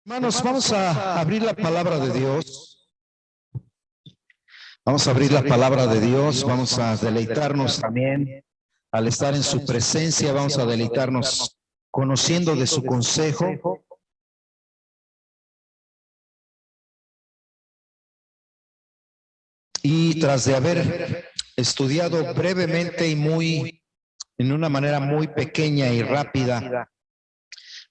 Hermanos, vamos a abrir la palabra de Dios. Vamos a abrir la palabra de Dios. Vamos a deleitarnos también al estar en su presencia. Vamos a deleitarnos conociendo de su consejo. Y tras de haber estudiado brevemente y en una manera muy pequeña y rápida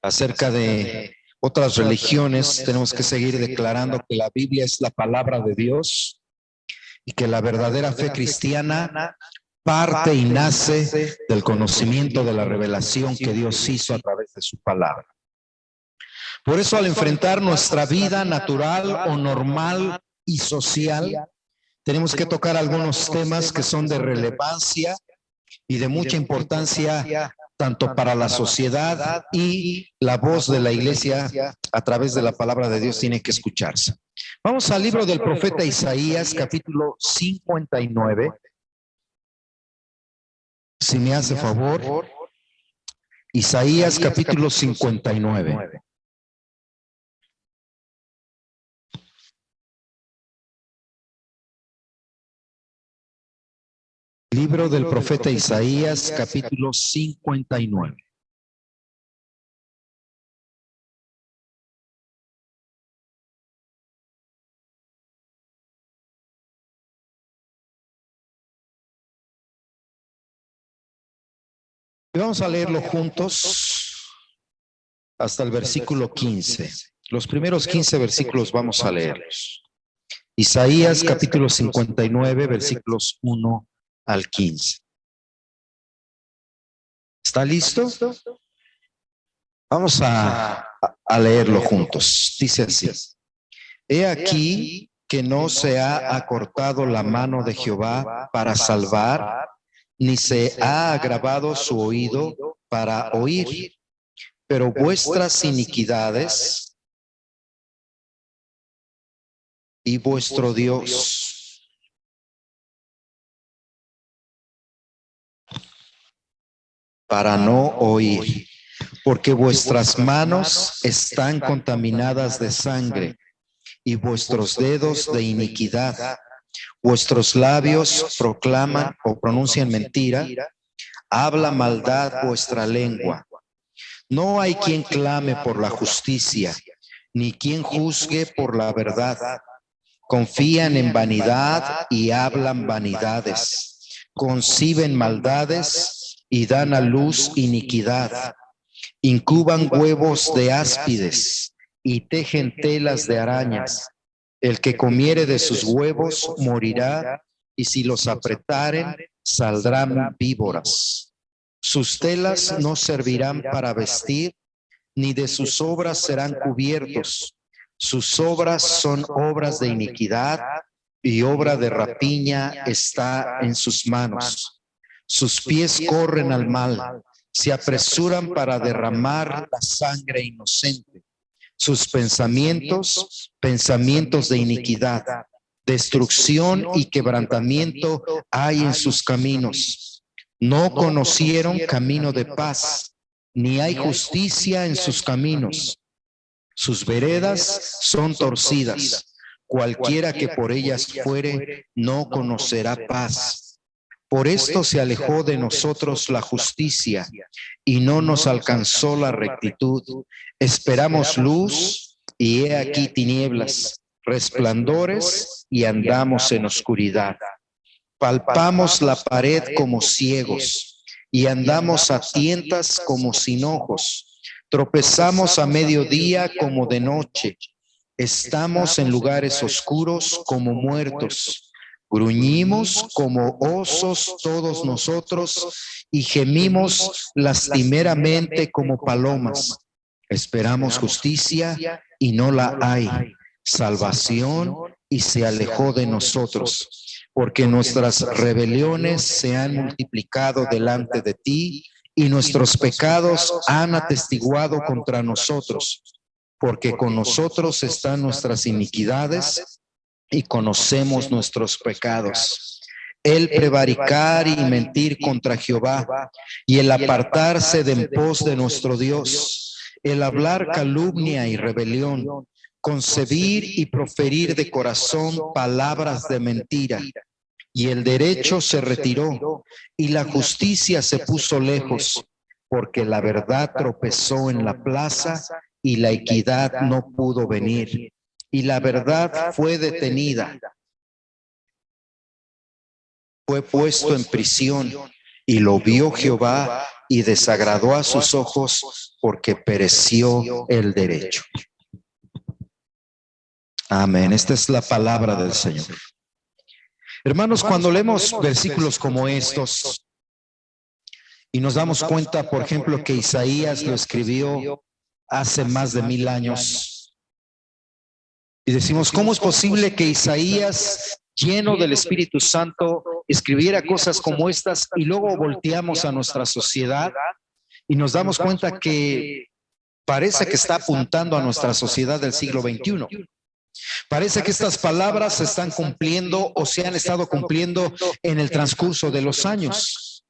acerca de otras religiones, tenemos que seguir declarando que la Biblia es la palabra de Dios y que la verdadera fe cristiana parte y nace del conocimiento de la revelación que Dios hizo a través de su palabra. Por eso, al enfrentar nuestra vida natural o normal y social, tenemos que tocar algunos temas que son de relevancia y de mucha importancia tanto para la sociedad, y la voz de la iglesia a través de la palabra de Dios tiene que escucharse. Vamos al libro del profeta Isaías, capítulo 59. Si me hace favor, Isaías capítulo 59. Libro del profeta Isaías, capítulo 59. Y vamos a leerlo juntos hasta el versículo 15. Los primeros 15 versículos vamos a leerlos. Isaías, capítulo 59, versículos 1 al 15. ¿Está listo? Vamos a leerlo juntos. Dice así: He aquí que no se ha acortado la mano de Jehová para salvar, ni se ha agravado su oído para oír, pero vuestras iniquidades y vuestro Dios para no oír, porque vuestras manos están contaminadas de sangre y vuestros dedos de iniquidad. Vuestros labios proclaman o pronuncian mentira, habla maldad vuestra lengua. No hay quien clame por la justicia, ni quien juzgue por la verdad. Confían en vanidad y hablan vanidades. Conciben maldades y dan a luz iniquidad. Incuban huevos de áspides y tejen telas de arañas. El que comiere de sus huevos morirá, y si los apretaren, saldrán víboras. Sus telas no servirán para vestir, ni de sus obras serán cubiertos. Sus obras son obras de iniquidad, y obra de rapiña está en sus manos. Sus pies corren al mal, se apresuran para derramar la sangre inocente. Sus pensamientos, pensamientos de iniquidad, destrucción y quebrantamiento hay en sus caminos. No conocieron camino de paz, ni hay justicia en sus caminos. Sus veredas son torcidas. Cualquiera que por ellas fuere, no conocerá paz. Por esto se alejó de nosotros la justicia, y no nos alcanzó la rectitud. Esperamos luz, y he aquí tinieblas, resplandores, y andamos en oscuridad. Palpamos la pared como ciegos, y andamos a tientas como sin ojos. Tropezamos a mediodía como de noche. Estamos en lugares oscuros como muertos. Gruñimos como osos todos nosotros, y gemimos lastimeramente como palomas. Esperamos justicia y no la hay, salvación y se alejó de nosotros, porque nuestras rebeliones se han multiplicado delante de ti, y nuestros pecados han atestiguado contra nosotros, porque con nosotros están nuestras iniquidades y conocemos nuestros pecados. El prevaricar y mentir contra Jehová, y el apartarse de en pos de nuestro Dios, el hablar calumnia y rebelión, concebir y proferir de corazón palabras de mentira. Y el derecho se retiró y la justicia se puso lejos, porque la verdad tropezó en la plaza y la equidad no pudo venir. Y la verdad fue detenida, fue puesto en prisión, y lo vio Jehová y desagradó a sus ojos, porque pereció el derecho. Amén. Esta es la palabra del Señor. Hermanos, cuando leemos versículos como estos y nos damos cuenta, por ejemplo, que Isaías lo escribió hace más de 1000 años, y decimos, ¿cómo es posible que Isaías, lleno del Espíritu Santo, escribiera cosas como estas? Y luego volteamos a nuestra sociedad y nos damos cuenta que parece que está apuntando a nuestra sociedad del siglo XXI. Parece que estas palabras se están cumpliendo o se han estado cumpliendo en el transcurso de los años.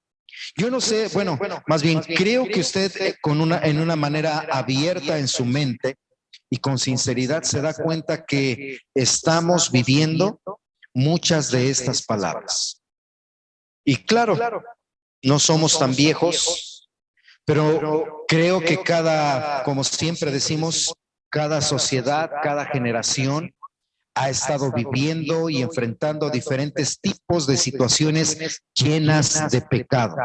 Yo no sé, bueno, más bien creo que usted en una manera abierta en su mente y con sinceridad se da cuenta que estamos viviendo muchas de estas palabras. Y claro, no somos tan viejos, pero creo que como siempre decimos, cada sociedad, cada generación ha estado viviendo y enfrentando diferentes tipos de situaciones llenas de pecado.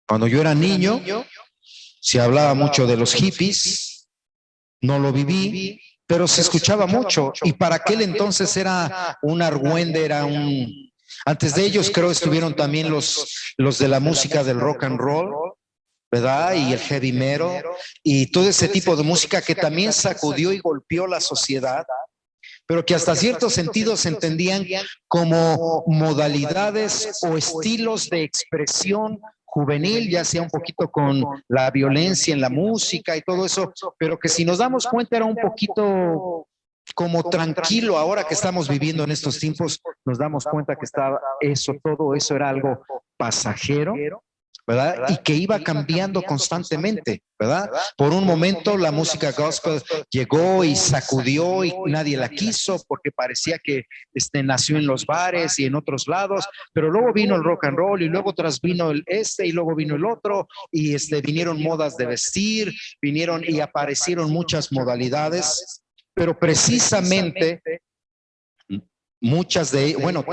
Cuando yo era niño, se hablaba mucho de los hippies, no lo viví, pero se escuchaba mucho, y para aquel entonces era un argüende, antes de ellos creo estuvieron también los de la música del rock and roll, ¿verdad? Y el heavy metal y todo ese tipo de música que también sacudió y golpeó la sociedad, pero que hasta cierto sentido se entendían como modalidades o estilos de expresión juvenil, ya sea un poquito con la violencia en la música y todo eso, pero que si nos damos cuenta era un poquito como tranquilo. Ahora que estamos viviendo en estos tiempos, nos damos cuenta que todo eso era algo pasajero, ¿verdad? Y que iba cambiando constantemente, ¿verdad? Por un momento la música gospel llegó y sacudió y nadie la quiso porque parecía que nació en los bares y en otros lados, pero luego vino el rock and roll y luego tras vino y luego vino el otro y vinieron modas de vestir, vinieron y aparecieron muchas modalidades, pero precisamente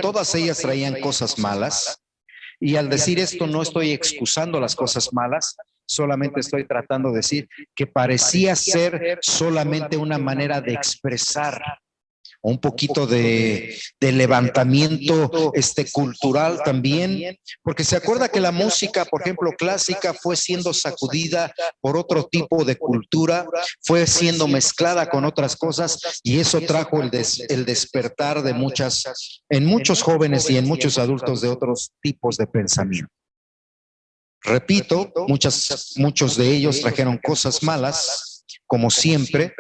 todas ellas traían cosas malas. Y al decir esto no estoy excusando las cosas malas, solamente estoy tratando de decir que parecía ser solamente una manera de expresar un poquito de levantamiento cultural también, porque se acuerda que la música, por ejemplo, clásica, fue siendo sacudida por otro tipo de cultura, fue siendo mezclada con otras cosas, y eso trajo el despertar en muchos jóvenes y en muchos adultos de otros tipos de pensamiento. Repito, muchos de ellos trajeron cosas malas, como siempre.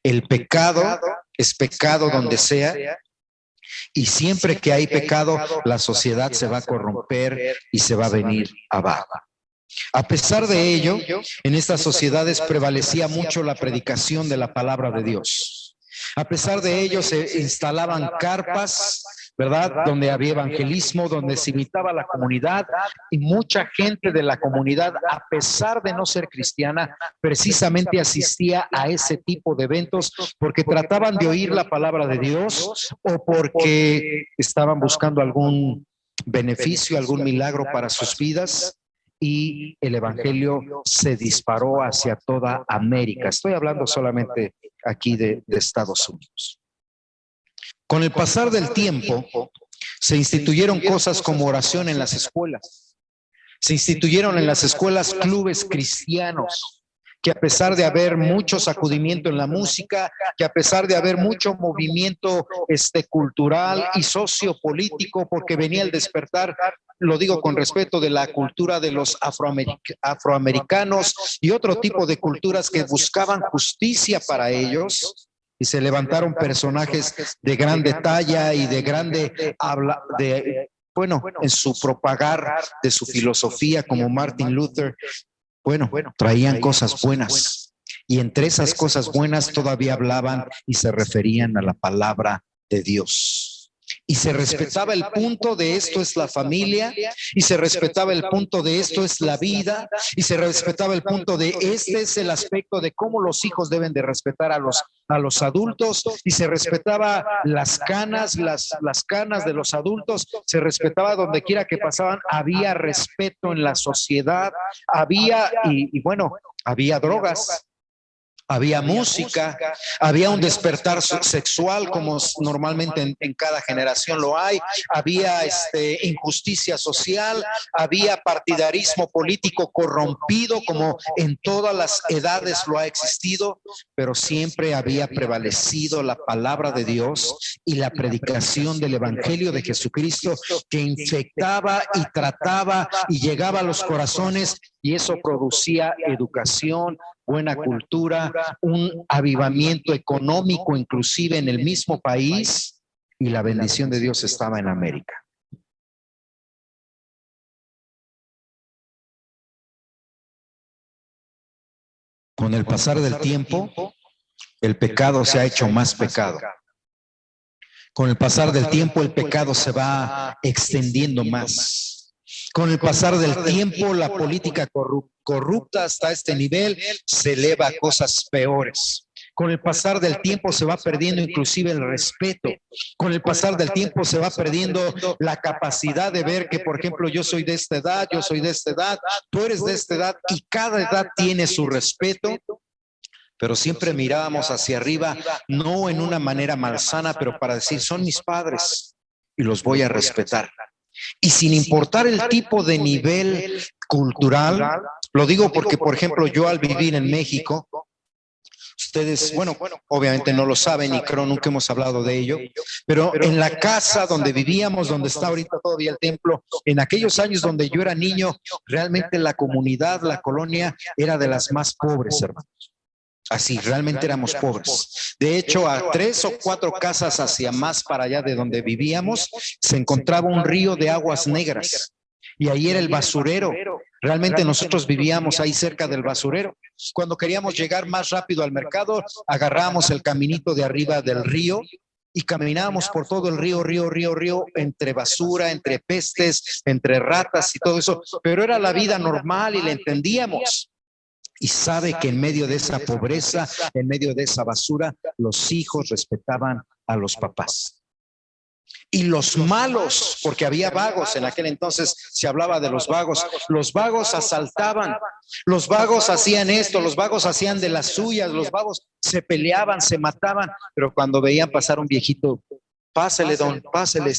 El pecado es pecado donde sea, y siempre que hay pecado, la sociedad se va a corromper y se va a venir abajo. A pesar de ello, en estas sociedades prevalecía mucho la predicación de la palabra de Dios. A pesar de ello, se instalaban carpas, ¿verdad? Donde había evangelismo, donde se invitaba a la comunidad, y mucha gente de la comunidad, a pesar de no ser cristiana, precisamente asistía a ese tipo de eventos porque trataban de oír la palabra de Dios o porque estaban buscando algún beneficio, algún milagro para sus vidas. Y el evangelio se disparó hacia toda América. Estoy hablando solamente aquí de Estados Unidos. Con el pasar del tiempo, se instituyeron cosas como oración en las escuelas. Se instituyeron en las escuelas clubes cristianos, que a pesar de haber mucho sacudimiento en la música, que a pesar de haber mucho movimiento cultural y sociopolítico, porque venía el despertar, lo digo con respeto, de la cultura de los afroamericanos y otro tipo de culturas que buscaban justicia para ellos, y se levantaron personajes de grande talla y de grande en su propagar de su filosofía, como Martin Luther, Bueno, traían cosas buenas. Y entre esas cosas buenas todavía hablaban y se referían a la palabra de Dios. Y se respetaba el punto de esto es la familia, y se respetaba el punto de esto es la vida, y se respetaba el punto de este es el aspecto de cómo los hijos deben de respetar a los adultos, y se respetaba las canas, las canas de los adultos, se respetaba donde quiera que pasaban, había respeto en la sociedad, había, y bueno, había drogas. Había música, había un despertar sexual como normalmente en cada generación lo hay, había injusticia social, había partidarismo político corrompido como en todas las edades lo ha existido, pero siempre había prevalecido la palabra de Dios y la predicación del Evangelio de Jesucristo que infectaba y trataba y llegaba a los corazones, y eso producía educación, buena cultura, un avivamiento económico inclusive en el mismo país, y la bendición de Dios estaba en América. Con el pasar del tiempo, el pecado se ha hecho más pecado. Con el pasar del tiempo, el pecado se va extendiendo más. Con el pasar del tiempo, la política corrupta hasta este nivel se eleva a cosas peores. Con el pasar del tiempo se va perdiendo inclusive el respeto. Con el pasar del tiempo se va perdiendo la capacidad de ver que, por ejemplo, yo soy de esta edad, yo soy de esta edad, tú eres de esta edad, y cada edad tiene su respeto. Pero siempre mirábamos hacia arriba, no en una manera malsana, pero para decir, son mis padres y los voy a respetar. Y sin importar el tipo de nivel cultural, lo digo porque, por ejemplo, yo al vivir en México, ustedes, bueno, obviamente no lo saben y creo nunca hemos hablado de ello, pero en la casa donde vivíamos, donde está ahorita todavía el templo, en aquellos años donde yo era niño, realmente la comunidad, la colonia, era de las más pobres, hermanos. Así, realmente éramos pobres. De hecho, a 3 o 4 casas hacia más para allá de donde vivíamos, se encontraba un río de aguas negras. Y ahí era el basurero. Realmente nosotros vivíamos ahí cerca del basurero. Cuando queríamos llegar más rápido al mercado, agarrábamos el caminito de arriba del río y caminábamos por todo el río, entre basura, entre pestes, entre ratas y todo eso. Pero era la vida normal y la entendíamos. Y sabe que en medio de esa pobreza, en medio de esa basura, los hijos respetaban a los papás. Y los malos, porque había vagos, en aquel entonces se hablaba de los vagos asaltaban, los vagos hacían esto, los vagos hacían de las suyas, los vagos se peleaban, se mataban, pero cuando veían pasar un viejito, pásele don, pásele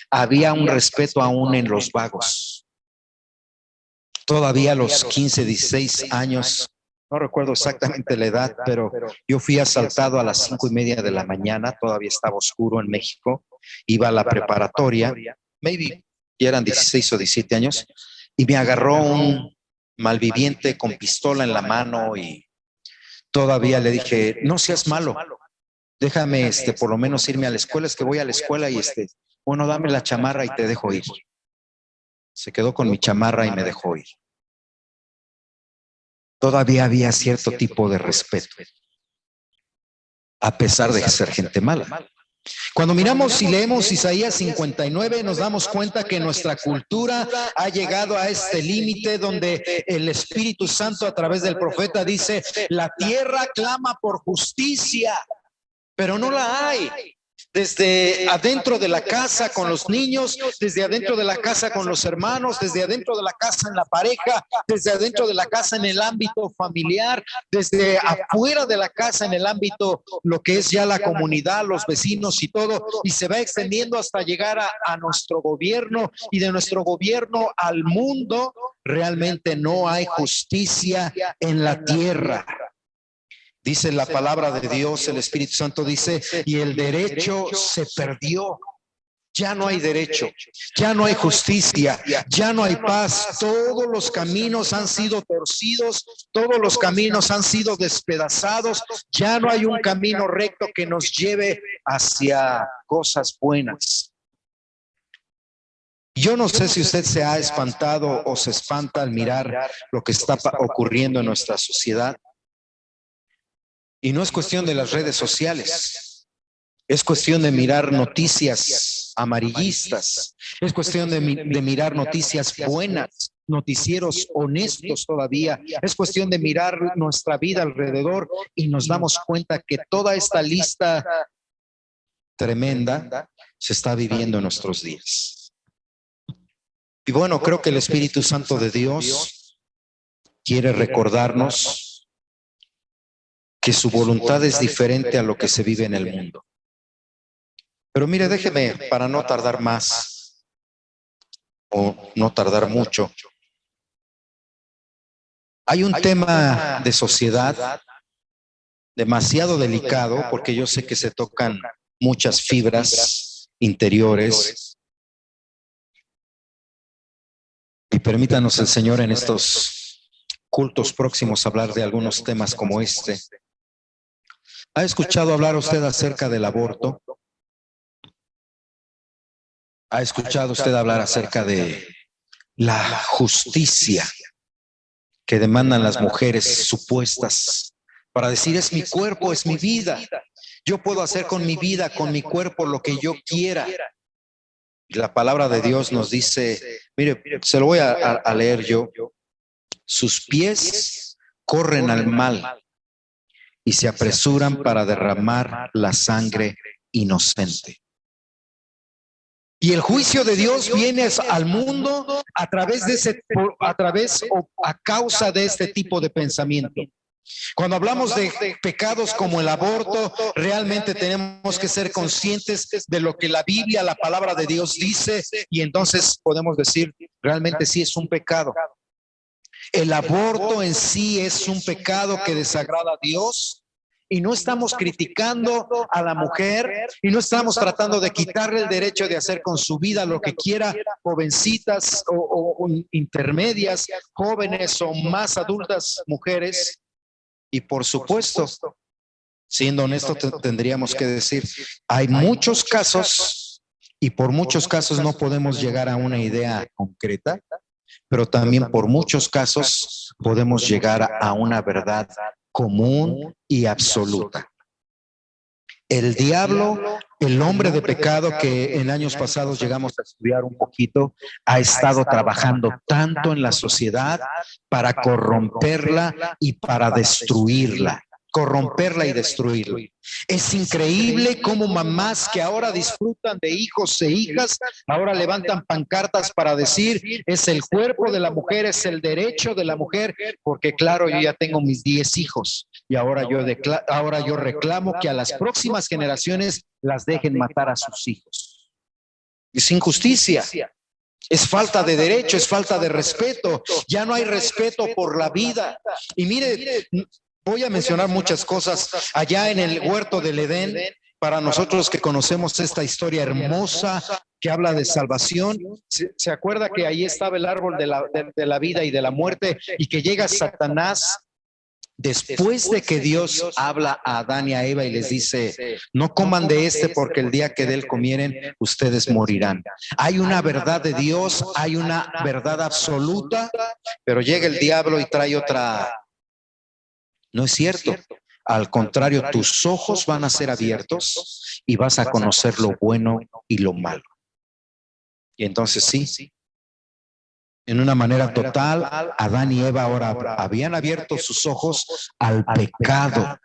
había un respeto aún en los vagos. Todavía a los 15, 16 años, no recuerdo exactamente la edad, pero yo fui asaltado a las 5:30 de la mañana, todavía estaba oscuro en México, iba a la preparatoria, maybe ya eran 16 o 17 años, y me agarró un malviviente con pistola en la mano y todavía le dije, no seas malo, déjame por lo menos irme a la escuela, es que voy a la escuela y bueno, dame la chamarra y te dejo ir. Se quedó con mi chamarra y me dejó ir. Todavía había cierto tipo de respeto, a pesar de ser gente mala. Cuando miramos y leemos Isaías 59, nos damos cuenta que nuestra cultura ha llegado a este límite donde el Espíritu Santo a través del profeta dice, la tierra clama por justicia, pero no la hay. Desde adentro de la casa con los niños, desde adentro de la casa con los hermanos, desde adentro de la casa en la pareja, desde adentro de la casa en el ámbito familiar, desde afuera de la casa en el ámbito, lo que es ya la comunidad, los vecinos y todo, y se va extendiendo hasta llegar a nuestro gobierno y de nuestro gobierno al mundo. Realmente no hay justicia en la tierra. Dice la palabra de Dios, el Espíritu Santo dice, y el derecho se perdió. Ya no hay derecho, ya no hay justicia, ya no hay paz. Todos los caminos han sido torcidos, todos los caminos han sido despedazados. Ya no hay un camino recto que nos lleve hacia cosas buenas. Yo no sé si usted se ha espantado o se espanta al mirar lo que está ocurriendo en nuestra sociedad. Y no es cuestión de las redes sociales, es cuestión de mirar noticias amarillistas, es cuestión de mirar noticias buenas, noticieros honestos todavía, es cuestión de mirar nuestra vida alrededor y nos damos cuenta que toda esta lista tremenda se está viviendo en nuestros días. Y bueno, creo que el Espíritu Santo de Dios quiere recordarnos que su voluntad es diferente a lo que se vive en el mundo. Pero mire, déjeme, para no tardar más o no tardar mucho, hay un tema de sociedad demasiado delicado, porque yo sé que se tocan muchas fibras interiores. Y permítanos el Señor en estos cultos próximos hablar de algunos temas como este. ¿Ha escuchado hablar usted acerca del aborto? ¿Ha escuchado usted hablar acerca de la justicia que demandan las mujeres supuestas para decir es mi cuerpo, es mi vida? Yo puedo hacer con mi vida, con mi cuerpo, lo que yo quiera. Y la palabra de Dios nos dice, mire, se lo voy a leer yo. Sus pies corren al mal y se apresuran para derramar la sangre inocente. Y el juicio de Dios viene al mundo a través o a causa de este tipo de pensamiento. Cuando hablamos de pecados como el aborto, realmente tenemos que ser conscientes de lo que la Biblia, la palabra de Dios dice, y entonces podemos decir, realmente sí es un pecado. El aborto en sí es un pecado que desagrada a Dios. Y no estamos criticando a la mujer y no estamos tratando de quitarle el derecho de hacer con su vida lo que quiera, jovencitas o intermedias, jóvenes o más adultas mujeres. Y por supuesto, siendo honesto, tendríamos que decir, hay muchos casos y por muchos casos no podemos llegar a una idea concreta, pero también por muchos casos podemos llegar a una verdad común y absoluta. El diablo, el hombre de pecado que en años pasados llegamos a estudiar un poquito, ha estado trabajando tanto en la sociedad para corromperla y para destruirla. Corromperla y destruirla. Es increíble cómo mamás que ahora disfrutan de hijos e hijas, ahora levantan pancartas para decir, es el cuerpo de la mujer, es el derecho de la mujer, porque claro, yo ya tengo mis 10 hijos y ahora yo reclamo que a las próximas generaciones las dejen matar a sus hijos. Es injusticia. Es falta de derecho, es falta de respeto. Ya no hay respeto por la vida. Y mire, voy a mencionar muchas cosas. Allá en el huerto del Edén, para nosotros que conocemos esta historia hermosa que habla de salvación, ¿se acuerda que ahí estaba el árbol de la vida y de la muerte y que llega Satanás? Después de que Dios habla a Adán y a Eva y les dice, no coman de este porque el día que de él comieren, ustedes morirán. Hay una verdad de Dios, hay una verdad absoluta, pero llega el diablo y trae otra. No es cierto. Al contrario, tus ojos van a ser abiertos y vas a conocer lo bueno y lo malo. Y entonces sí, en una manera total, Adán y Eva ahora habían abierto sus ojos al pecado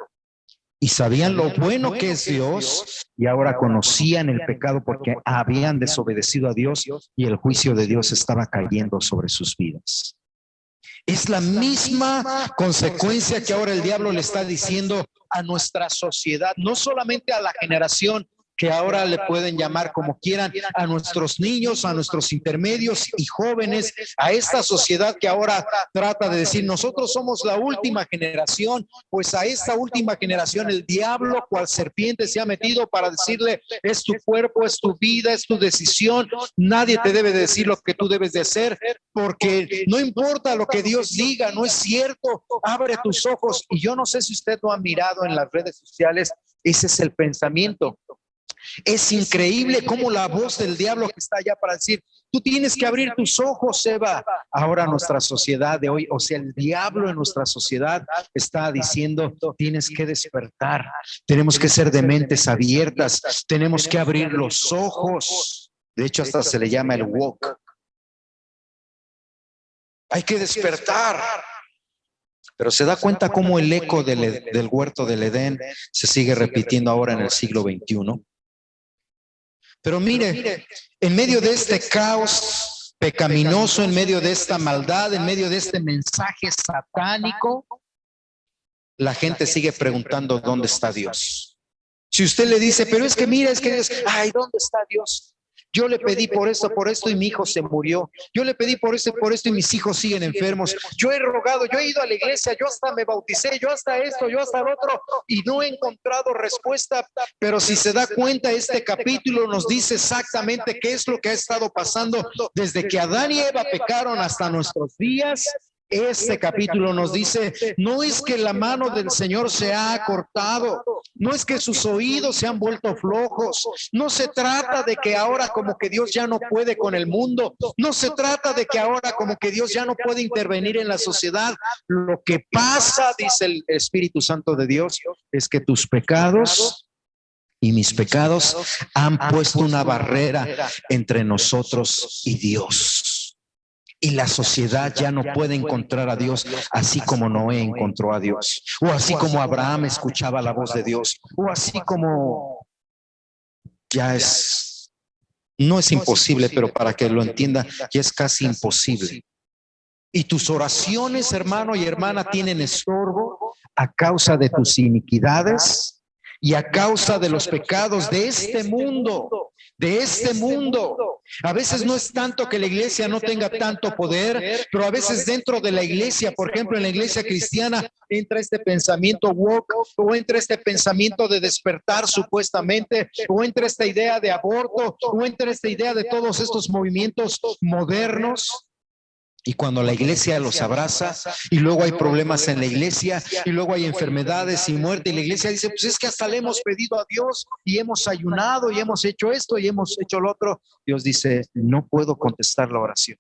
y sabían lo bueno que es Dios y ahora conocían el pecado porque habían desobedecido a Dios y el juicio de Dios estaba cayendo sobre sus vidas. Es la misma consecuencia que ahora el diablo le está diciendo a nuestra sociedad, no solamente a la generación que ahora le pueden llamar como quieran, a nuestros niños, a nuestros intermedios y jóvenes, a esta sociedad que ahora trata de decir, nosotros somos la última generación, pues a esta última generación el diablo, cual serpiente, se ha metido para decirle, es tu cuerpo, es tu vida, es tu decisión, nadie te debe decir lo que tú debes de hacer, porque no importa lo que Dios diga, no es cierto, abre tus ojos. Y yo no sé si usted lo ha mirado en las redes sociales, ese es el pensamiento. Es increíble cómo la voz del diablo que está allá para decir, tú tienes que abrir tus ojos, Eva. Ahora nuestra sociedad de hoy, o sea, el diablo en nuestra sociedad está diciendo, tienes que despertar, tenemos que ser de mentes abiertas, tenemos que abrir los ojos. De hecho, hasta se le llama el woke. Hay que despertar. Pero se da cuenta cómo el eco del huerto del Edén se sigue repitiendo ahora en el siglo XXI. Pero mire, en medio de este caos pecaminoso, en medio de esta maldad, en medio de este mensaje satánico, la gente sigue preguntando dónde está Dios. Si usted le dice, pero es que mira, es que Dios, ay, ¿dónde está Dios? Yo le pedí por esto y mi hijo se murió. Yo le pedí por esto y mis hijos siguen enfermos. Yo he rogado, yo he ido a la iglesia, yo hasta me bauticé, yo hasta esto, yo hasta el otro, y no he encontrado respuesta. Pero si se da cuenta, este capítulo nos dice exactamente qué es lo que ha estado pasando desde que Adán y Eva pecaron hasta nuestros días. Este capítulo nos dice, no es que la mano del Señor se ha acortado, no es que sus oídos se han vuelto flojos, no se trata de que ahora como que Dios ya no puede con el mundo, no se trata de que ahora como que Dios ya no puede intervenir en la sociedad. Lo que pasa, dice el Espíritu Santo de Dios, es que tus pecados y mis pecados han puesto una barrera entre nosotros y Dios. Y la sociedad ya no puede encontrar a Dios así como Noé encontró a Dios, o así como Abraham escuchaba la voz de Dios, o así como no es imposible, pero para que lo entienda, ya es casi imposible. Y tus oraciones, hermano y hermana, tienen estorbo a causa de tus iniquidades y a causa de los pecados de este mundo. A veces no es tanto que la iglesia no tenga tanto poder, pero a veces dentro de la iglesia, por ejemplo, en la iglesia cristiana, entra este pensamiento woke, o entra este pensamiento de despertar supuestamente, o entra esta idea de aborto, o entra esta idea de todos estos movimientos modernos. Y cuando la iglesia los abraza, y luego hay problemas en la iglesia, y luego hay enfermedades y muerte, y la iglesia dice, pues es que hasta le hemos pedido a Dios, y hemos ayunado, y hemos hecho esto, y hemos hecho lo otro. Dios dice, no puedo contestar la oración.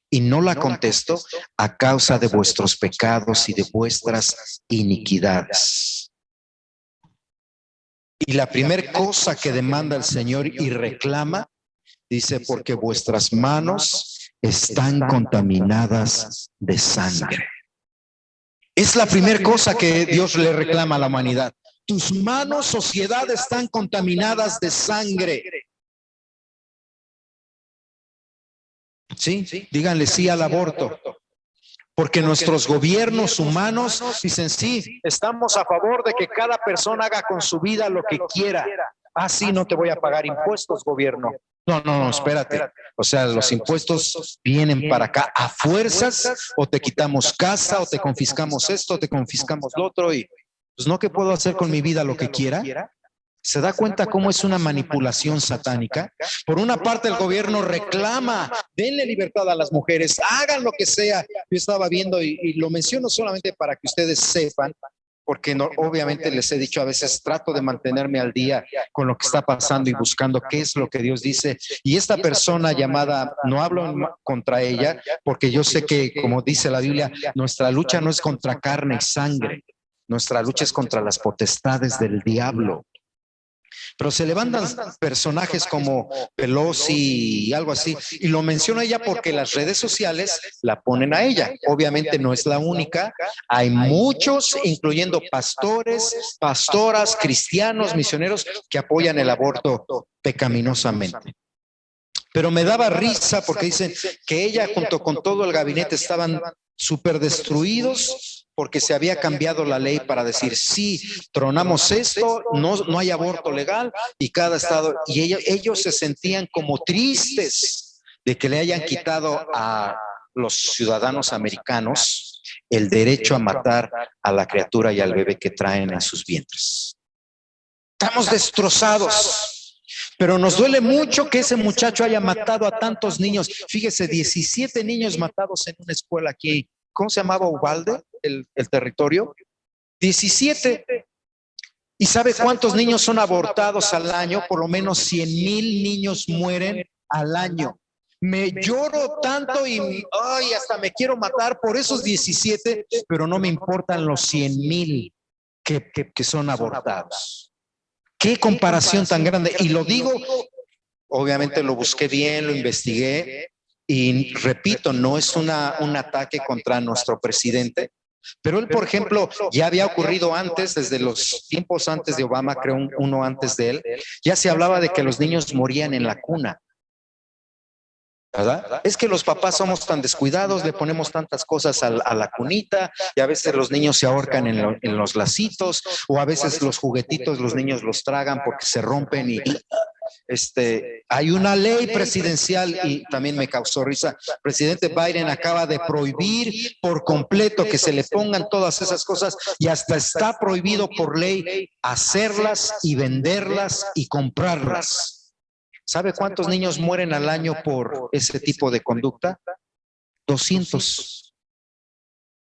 Y no la contesto a causa de vuestros pecados y de vuestras iniquidades. Y la primera cosa que demanda el Señor y reclama, dice, porque vuestras manos están contaminadas de sangre. Es la primera cosa que Dios le reclama a la humanidad. Tus manos, sociedad, están contaminadas de sangre. ¿Sí? Díganle sí al aborto. Porque nuestros gobiernos humanos dicen, sí, estamos a favor de que cada persona haga con su vida lo que quiera. Así no te voy a pagar impuestos, gobierno. No, espérate. O sea, los impuestos vienen para acá a fuerzas, o te quitamos casa, o te confiscamos esto, o te confiscamos lo otro, y pues no, que puedo hacer con mi vida lo que quiera. ¿Se da cuenta cómo es una manipulación satánica? Por una parte, el gobierno reclama, denle libertad a las mujeres, hagan lo que sea. Yo estaba viendo, y lo menciono solamente para que ustedes sepan, porque no, obviamente les he dicho, a veces trato de mantenerme al día con lo que está pasando y buscando qué es lo que Dios dice. Y esta persona llamada, no hablo contra ella, porque yo sé que, como dice la Biblia, nuestra lucha no es contra carne y sangre, nuestra lucha es contra las potestades del diablo. Pero se levantan personajes como Pelosi y algo así, y lo menciona ella porque las redes sociales la ponen a ella. Obviamente no es la única, hay muchos, incluyendo pastores, pastoras, cristianos, misioneros, que apoyan el aborto pecaminosamente. Pero me daba risa porque dicen que ella junto con todo el gabinete estaban súper destruidos porque se había cambiado la ley para decir, sí, tronamos esto, no hay aborto legal, y cada estado, y ellos se sentían como tristes de que le hayan quitado a los ciudadanos americanos el derecho a matar a la criatura y al bebé que traen en sus vientres. Estamos destrozados. Pero nos duele mucho que ese muchacho haya matado a tantos niños. Fíjese, 17 niños matados en una escuela aquí. ¿Cómo se llamaba Uvalde, el territorio? 17. ¿Y sabe cuántos niños son abortados al año? Por lo menos 100,000 niños mueren al año. Me lloro tanto y ay, hasta me quiero matar por esos 17, pero no me importan los 100,000 que son abortados. Qué comparación tan grande. Y lo digo, obviamente lo busqué bien, lo investigué y repito, no es un ataque contra nuestro presidente, pero él, por ejemplo, ya había ocurrido antes, desde los tiempos antes de Obama, creo uno antes de él, ya se hablaba de que los niños morían en la cuna. ¿Verdad? Es que los papás somos tan descuidados, le ponemos tantas cosas a la cunita y a veces los niños se ahorcan en los lacitos o a veces los juguetitos los niños los tragan porque se rompen y hay una ley presidencial y también me causó risa. Presidente Biden acaba de prohibir por completo que se le pongan todas esas cosas y hasta está prohibido por ley hacerlas y venderlas y comprarlas. ¿Sabe cuántos niños mueren al año por ese tipo de conducta? 200.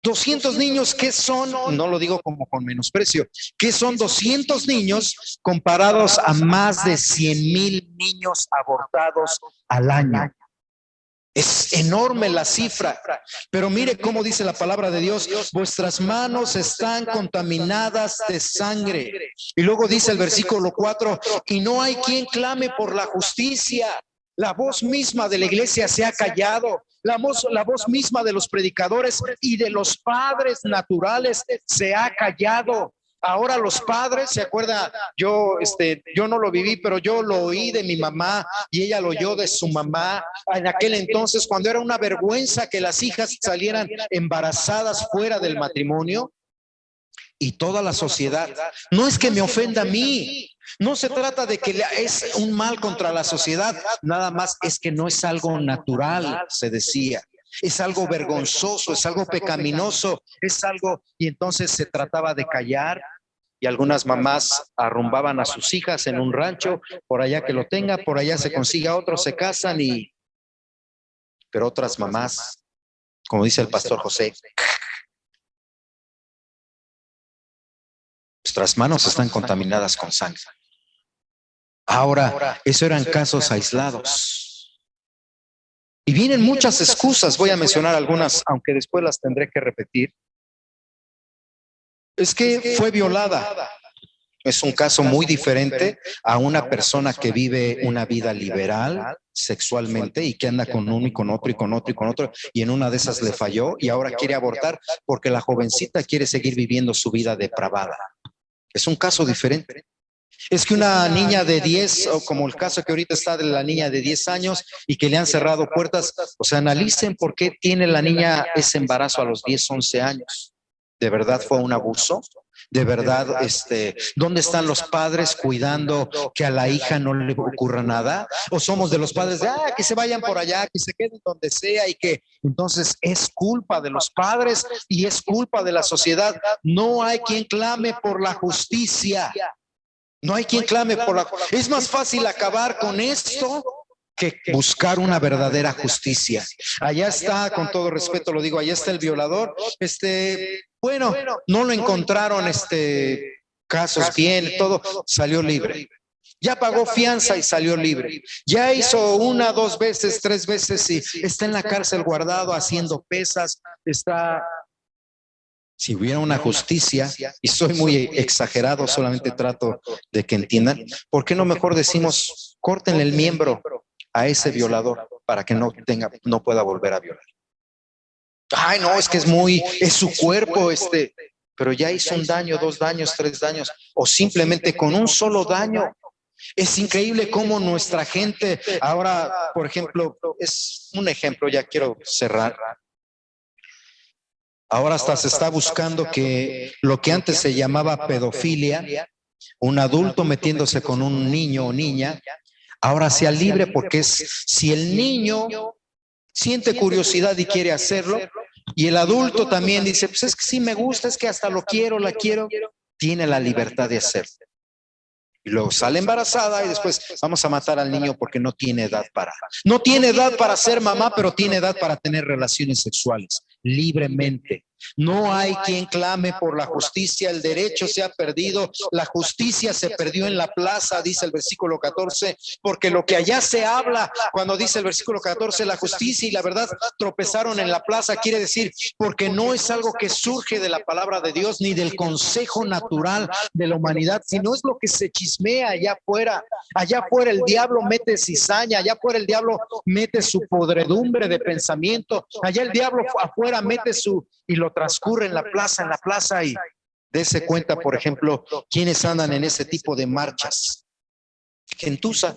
200 niños, ¿qué son? No lo digo como con menosprecio. ¿Qué son 200 niños comparados a más de 100,000 niños abortados al año? Es enorme la cifra, pero mire cómo dice la palabra de Dios, vuestras manos están contaminadas de sangre. Y luego dice el versículo 4, y no hay quien clame por la justicia. La voz misma de la iglesia se ha callado, la voz misma de los predicadores y de los padres naturales se ha callado. Ahora los padres, ¿se acuerda? Yo no lo viví, pero yo lo oí de mi mamá y ella lo oyó de su mamá. En aquel entonces, cuando era una vergüenza que las hijas salieran embarazadas fuera del matrimonio, y toda la sociedad, no es que me ofenda a mí, no se trata de que es un mal contra la sociedad, nada más es que no es algo natural, se decía. Es algo vergonzoso, es algo pecaminoso, es algo, y entonces se trataba de callar y algunas mamás arrumbaban a sus hijas en un rancho, por allá que lo tenga, por allá se consiga otro, se casan pero otras mamás, como dice el pastor José, nuestras manos están contaminadas con sangre. Ahora, eso eran casos aislados. Y vienen muchas excusas, voy a mencionar algunas, aunque después las tendré que repetir. Es que fue violada. Es un caso muy diferente a una persona que vive una vida liberal sexualmente y que anda con uno y con otro y con otro y con otro y en una de esas le falló y ahora quiere abortar porque la jovencita quiere seguir viviendo su vida depravada. Es un caso diferente. Es que una niña de 10, o como el caso que ahorita está de la niña de 10 años y que le han cerrado puertas, o sea, analicen por qué tiene la niña ese embarazo a los 10, 11 años. ¿De verdad fue un abuso? ¿De verdad, dónde están los padres cuidando que a la hija no le ocurra nada? ¿O somos de los padres de, que se vayan por allá, que se queden donde sea y que entonces es culpa de los padres y es culpa de la sociedad? No hay quien clame por la justicia. No hay quien clame por la justicia. Es más fácil acabar con esto que buscar una verdadera justicia. Allá está, con todo respeto lo digo, allá está el violador. Bueno, no lo encontraron casos bien, todo, salió libre. Ya pagó fianza y salió libre. Ya hizo 1, 2 veces, 3 veces y está en la cárcel guardado haciendo pesas, está. Si hubiera una justicia, y soy muy exagerado, solamente trato de que entiendan, ¿por qué no mejor decimos, córtenle el miembro a ese violador para que no pueda volver a violar? Ay, no, es que es su cuerpo, pero ya hizo 1 daño, 2 daños, 3 daños, o simplemente con un solo daño. Es increíble cómo nuestra gente, ahora, por ejemplo, es un ejemplo, ya quiero cerrar. Ahora hasta se está buscando que lo que antes se llamaba pedofilia, un adulto metiéndose con un niño o niña, ahora sea libre porque si el niño siente curiosidad y quiere hacerlo, y el adulto también dice, pues es que sí me gusta, es que hasta lo quiero, la quiero, tiene la libertad de hacerlo. Y luego sale embarazada y después vamos a matar al niño porque no tiene edad no tiene edad para ser mamá, pero tiene edad para tener relaciones sexuales libremente. No hay quien clame por la justicia, el derecho se ha perdido, la justicia se perdió en la plaza, dice el versículo 14, porque lo que allá se habla, cuando dice el versículo 14, la justicia y la verdad tropezaron en la plaza, quiere decir, porque no es algo que surge de la palabra de Dios, ni del consejo natural de la humanidad, sino es lo que se chismea allá afuera. Allá afuera el diablo mete cizaña, allá afuera el diablo mete su podredumbre de pensamiento, allá el diablo afuera mete y lo transcurre en la plaza y dése cuenta, por ejemplo, quienes andan en ese tipo de marchas. Gentuza.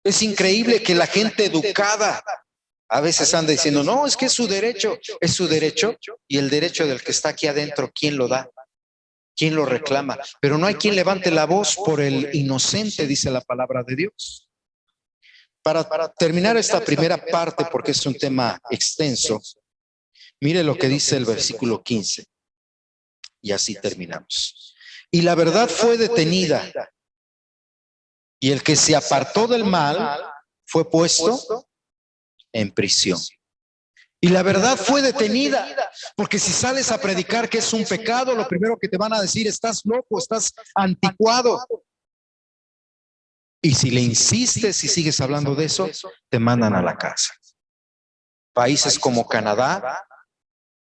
Es increíble que la gente educada a veces anda diciendo, no, es que es su derecho, y el derecho del que está aquí adentro, ¿quién lo da? ¿Quién lo reclama? Pero no hay quien levante la voz por el inocente, dice la palabra de Dios. Para terminar esta primera parte, porque es un tema extenso, mire lo que dice el versículo 15. Y así terminamos. Y la verdad fue detenida, y el que se apartó del mal fue puesto en prisión. Y la verdad fue detenida, porque si sales a predicar que es un pecado, lo primero que te van a decir, estás loco, estás anticuado. Y si le insistes y sigues hablando de eso, te mandan a la cárcel. Países como Canadá,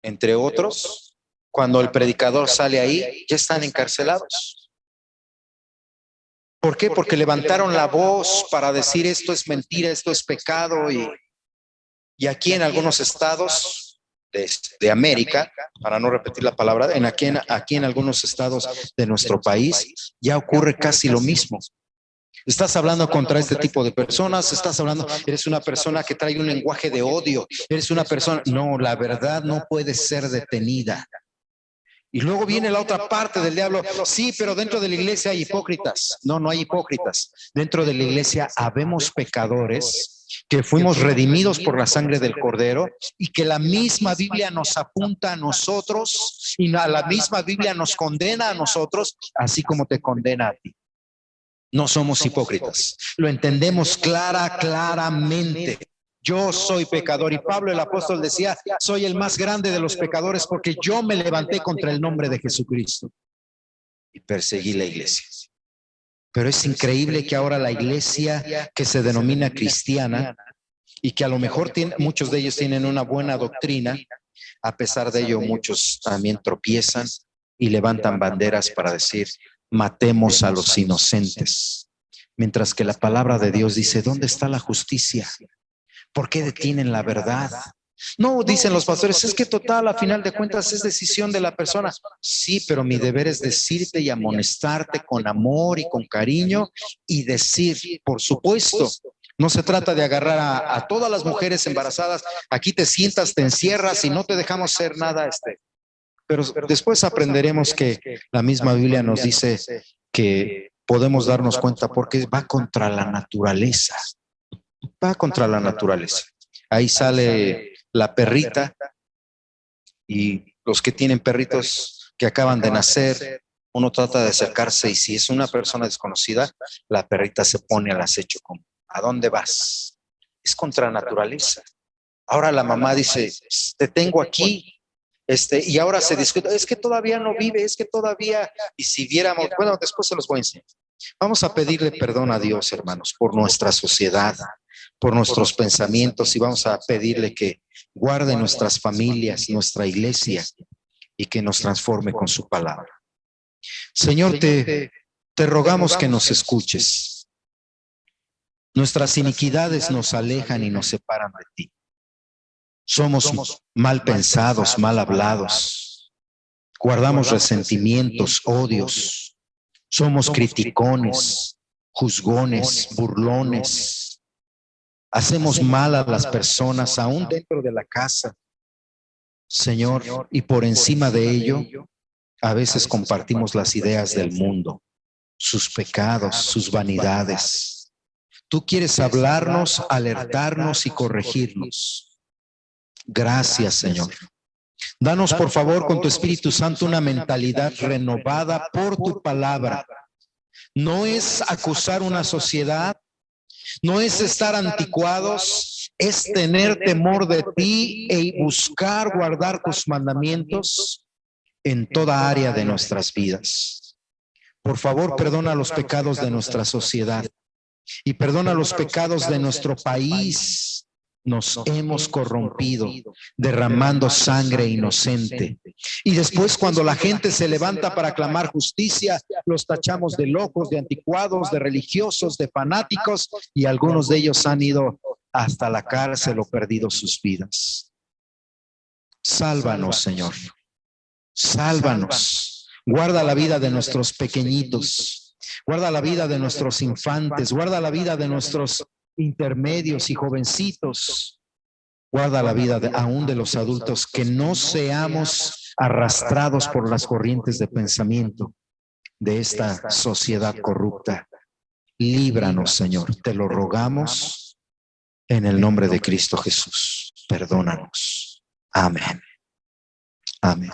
entre otros, cuando el predicador sale ahí, ya están encarcelados. ¿Por qué? Porque levantaron la voz para decir esto es mentira, esto es pecado. Y aquí en algunos estados de América, para no repetir la palabra, aquí en algunos estados de nuestro país ya ocurre casi lo mismo. Estás hablando contra este tipo de personas, eres una persona que trae un lenguaje de odio, eres una persona, no, la verdad no puede ser detenida. Y luego viene la otra parte del diablo, sí, pero dentro de la iglesia hay hipócritas. No, no hay hipócritas. Dentro de la iglesia habemos pecadores que fuimos redimidos por la sangre del Cordero y que la misma Biblia nos apunta a nosotros y la misma Biblia nos condena a nosotros, así como te condena a ti. No somos hipócritas. Lo entendemos claramente. Yo soy pecador y Pablo el apóstol decía, soy el más grande de los pecadores porque yo me levanté contra el nombre de Jesucristo y perseguí la iglesia. Pero es increíble que ahora la iglesia que se denomina cristiana y que a lo mejor muchos de ellos tienen una buena doctrina, a pesar de ello muchos también tropiezan y levantan banderas para decir, matemos a los inocentes. Mientras que la palabra de Dios dice, ¿dónde está la justicia? ¿Por qué detienen la verdad? No, dicen los pastores, es que total, a final de cuentas es decisión de la persona. Sí, pero mi deber es decirte y amonestarte con amor y con cariño y decir, por supuesto, no se trata de agarrar a todas las mujeres embarazadas, aquí te sientas, te encierras y no te dejamos hacer nada. Pero después aprenderemos que la misma Biblia nos dice que podemos darnos cuenta porque va contra la naturaleza. Va contra la naturaleza. Ahí sale la perrita y los que tienen perritos que acaban de nacer, uno trata de acercarse y si es una persona desconocida, la perrita se pone al acecho como, ¿a dónde vas? Es contra la naturaleza. Ahora la mamá dice, te tengo aquí, y ahora se discute, es que todavía no vive, es que todavía, y si viéramos, bueno, después se los voy a enseñar. Vamos a pedirle perdón a Dios, hermanos, por nuestra sociedad, por nuestros pensamientos y vamos a pedirle que guarde nuestras familias, nuestra iglesia y que nos transforme con su palabra. Señor, te rogamos que nos escuches. Nuestras iniquidades nos alejan y nos separan de ti. Somos mal pensados, mal hablados. Guardamos resentimientos, odios. Somos criticones, juzgones, burlones. Hacemos mal a las personas, aún dentro de la casa. Señor, y por encima de ello, a veces compartimos las ideas del mundo, sus pecados, sus vanidades. Tú quieres hablarnos, alertarnos y corregirnos. Gracias, Señor. Danos, por favor, con tu Espíritu Santo, una mentalidad renovada por tu palabra. No es acusar una sociedad, no es estar anticuados, es tener temor de ti e buscar guardar tus mandamientos en toda área de nuestras vidas. Por favor, perdona los pecados de nuestra sociedad y perdona los pecados de nuestro país. Nos hemos corrompido, derramando sangre inocente. Y después, cuando la gente se levanta para clamar justicia, los tachamos de locos, de anticuados, de religiosos, de fanáticos, y algunos de ellos han ido hasta la cárcel o perdido sus vidas. Sálvanos, Señor. Sálvanos. Guarda la vida de nuestros pequeñitos. Guarda la vida de nuestros infantes. Guarda la vida de nuestros intermedios y jovencitos. Guarda la vida aún de los adultos, que no seamos arrastrados por las corrientes de pensamiento de esta sociedad corrupta. Líbranos, Señor, te lo rogamos en el nombre de Cristo Jesús. Perdónanos. Amén. Amén.